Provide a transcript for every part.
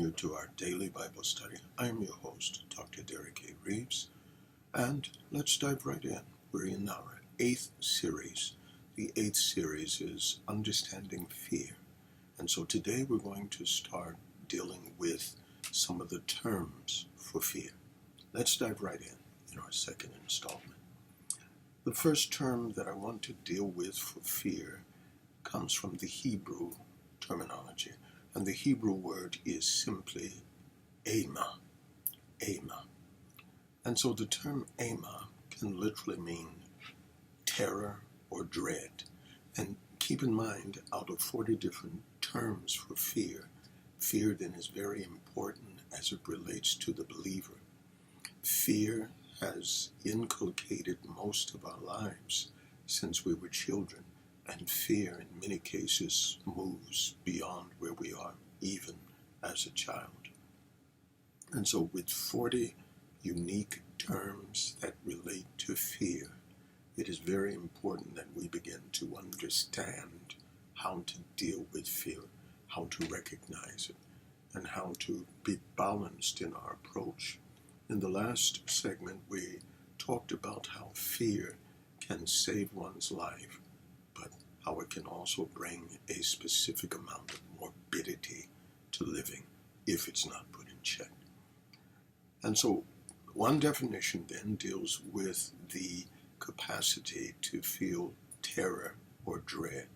you to our daily Bible study. I am your host, Dr. Derek A. Reeves, and let's dive right in. We're in our 8th series. The 8th series is Understanding Fear. And so today we're going to start dealing with some of the terms for fear. Let's dive right in our second installment. The first term that I want to deal with for fear comes from the Hebrew terminology. And the Hebrew word is simply Eyman. Eyman. And so the term Eyman can literally mean terror or dread. And keep in mind, out of 40 different terms for fear, fear then is very important as it relates to the believer. Fear has inculcated most of our lives since we were children. And fear, in many cases, moves beyond where we are, even as a child. And so with 40 unique terms that relate to fear, it is very important that we begin to understand how to deal with fear, how to recognize it, and how to be balanced in our approach. In the last segment, we talked about how fear can save one's life, but how it can also bring a specific amount of morbidity to living if it's not put in check. And so one definition then deals with the capacity to feel terror or dread.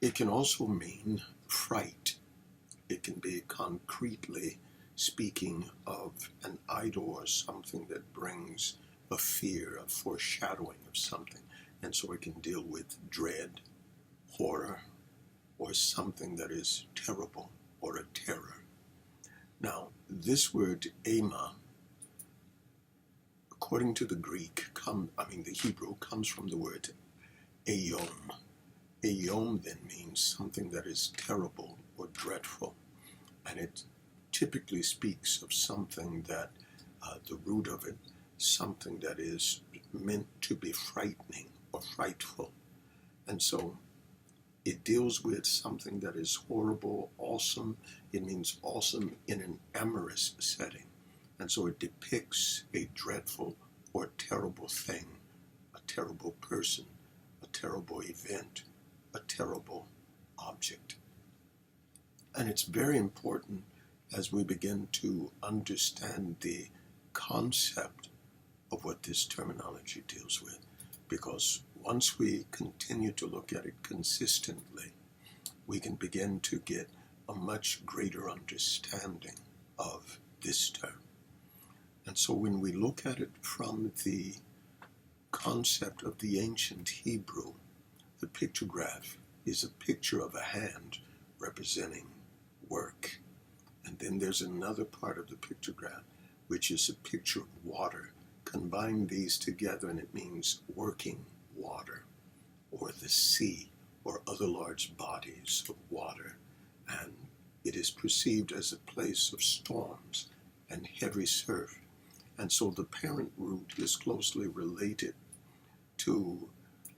It can also mean fright. It can be concretely speaking of an idol or something that brings a fear, a foreshadowing of something. And so it can deal with dread, horror, or something that is terrible or a terror. Now, this word Eyman, according to the the Hebrew, comes from the word Eyom. Eyom then means something that is terrible or dreadful. And it typically speaks of something that, the root of it, something that is meant to be frightening or frightful. And so it deals with something that is horrible, awesome. It means awesome in an amorous setting. And so it depicts a dreadful or terrible thing, a terrible person, a terrible event, a terrible object. And it's very important as we begin to understand the concept of what this terminology deals with. Because once we continue to look at it consistently, we can begin to get a much greater understanding of this term. And so when we look at it from the concept of the ancient Hebrew, the pictograph is a picture of a hand representing work. And then there's another part of the pictograph, which is a picture of water. Combine these together and it means working water, or the sea, or other large bodies of water. And it is perceived as a place of storms and heavy surf. And so the parent root is closely related to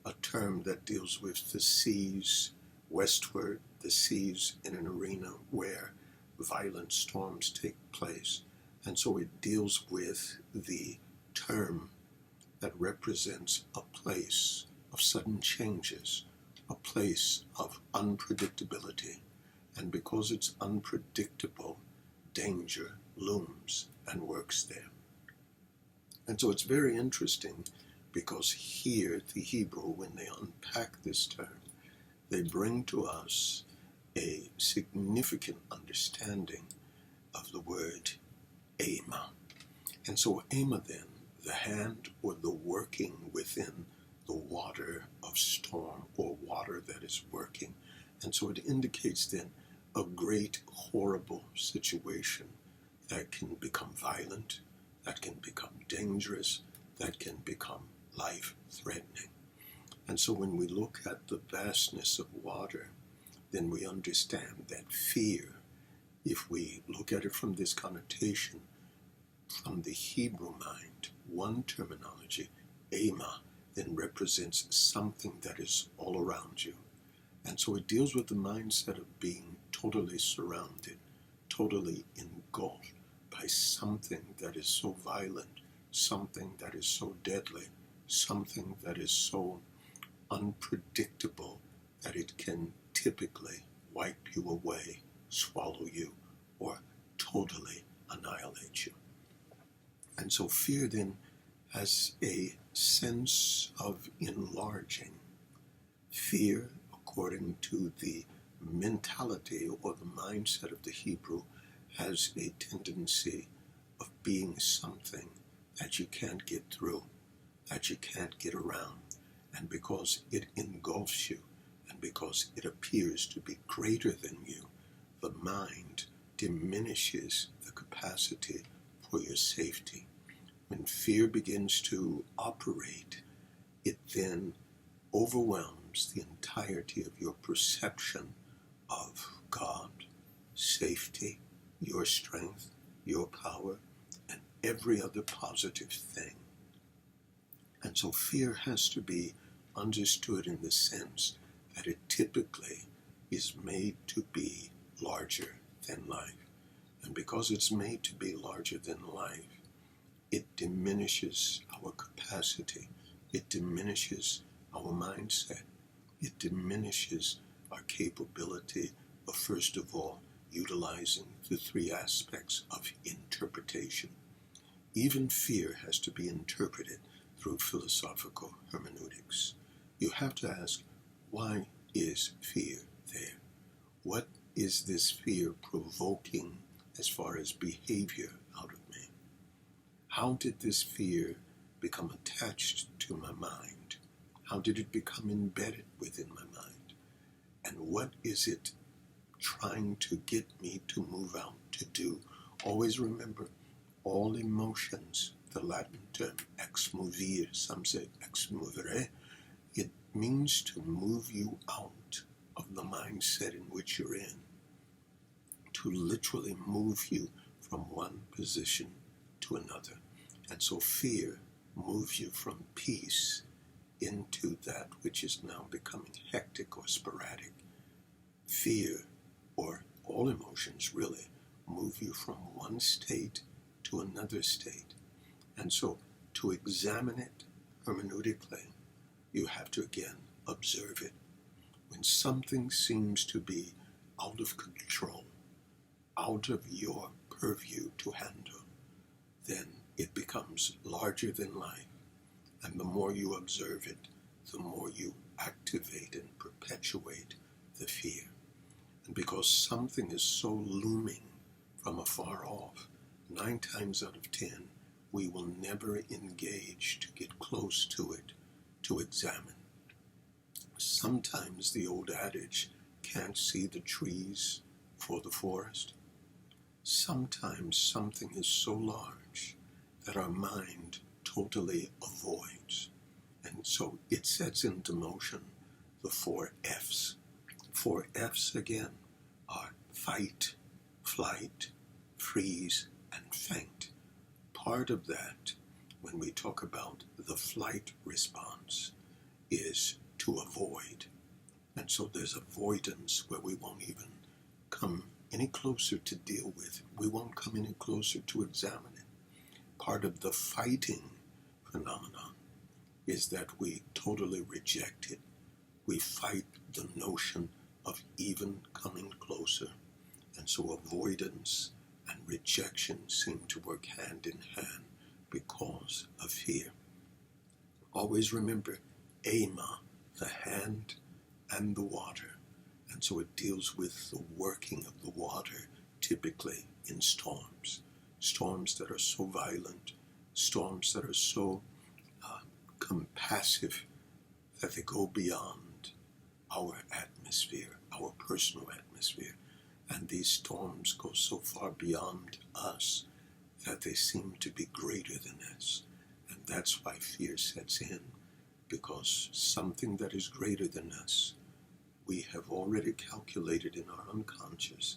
a term that deals with the seas westward, the seas in an arena where violent storms take place. And so it deals with the term that represents a place of sudden changes, a place of unpredictability. And because it's unpredictable, danger looms and works there. And so it's very interesting because here, the Hebrew, when they unpack this term, they bring to us a significant understanding of the word Eyman. And so Eyman then, the hand or the working within the water of storm or water that is working. And so it indicates then a great horrible situation that can become violent, that can become dangerous, that can become life-threatening. And so when we look at the vastness of water, then we understand that fear, if we look at it from this connotation, from the Hebrew mind, one terminology, Eyman, then represents something that is all around you. And so it deals with the mindset of being totally surrounded, totally engulfed by something that is so violent, something that is so deadly, something that is so unpredictable that it can typically wipe you away, swallow you, or totally annihilate you. And so fear then has a sense of enlarging. Fear, according to the mentality or the mindset of the Hebrew, has a tendency of being something that you can't get through, that you can't get around. And because it engulfs you, and because it appears to be greater than you, the mind diminishes the capacity for your safety. When fear begins to operate, it then overwhelms the entirety of your perception of God, safety, your strength, your power, and every other positive thing. And so fear has to be understood in the sense that it typically is made to be larger than life. And because it's made to be larger than life, it diminishes our capacity. It diminishes our mindset. It diminishes our capability of, first of all, utilizing the three aspects of interpretation. Even fear has to be interpreted through philosophical hermeneutics. You have to ask, why is fear there? What is this fear provoking as far as behavior out of me? How did this fear become attached to my mind? How did it become embedded within my mind? And what is it trying to get me to move out to do? Always remember, all emotions, the Latin term ex movere, some say ex movere, it means to move you out of the mindset in which you're in, to literally move you from one position to another. And so fear moves you from peace into that which is now becoming hectic or sporadic. Fear, or all emotions really, move you from one state to another state. And so to examine it hermeneutically, you have to again observe it. When something seems to be out of control, out of your purview to handle, then it becomes larger than life. And the more you observe it, the more you activate and perpetuate the fear. And because something is so looming from afar off, 9 times out of 10, we will never engage to get close to it, to examine. Sometimes the old adage, can't see the trees for the forest. Sometimes something is so large that our mind totally avoids. And so it sets into motion the 4 F's. 4 F's again are fight, flight, freeze, and faint. Part of that, when we talk about the flight response, is to avoid. And so there's avoidance where we won't even come any closer to deal with it. We won't come any closer to examine it. Part of the fighting phenomenon is that we totally reject it. We fight the notion of even coming closer. And so avoidance and rejection seem to work hand in hand because of fear. Always remember Eyman, the hand and the water. And so it deals with the working of the water, typically in storms. Storms that are so violent, storms that are so compassive that they go beyond our atmosphere, our personal atmosphere. And these storms go so far beyond us that they seem to be greater than us. And that's why fear sets in, because something that is greater than us, we have already calculated in our unconscious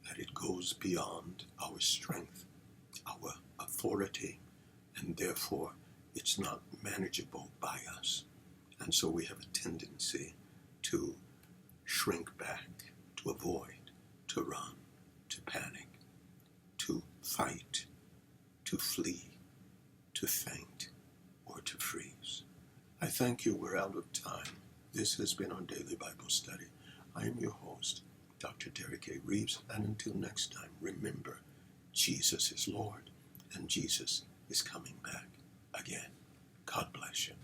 that it goes beyond our strength, our authority, and therefore it's not manageable by us. And so we have a tendency to shrink back, to avoid. to run, to panic, to fight, to flee, to faint, or to freeze. I thank you. We're out of time. This has been our daily Bible study. I am your host, Dr. Derek A. Reeves, and until next time, remember, Jesus is Lord, and Jesus is coming back again. God bless you.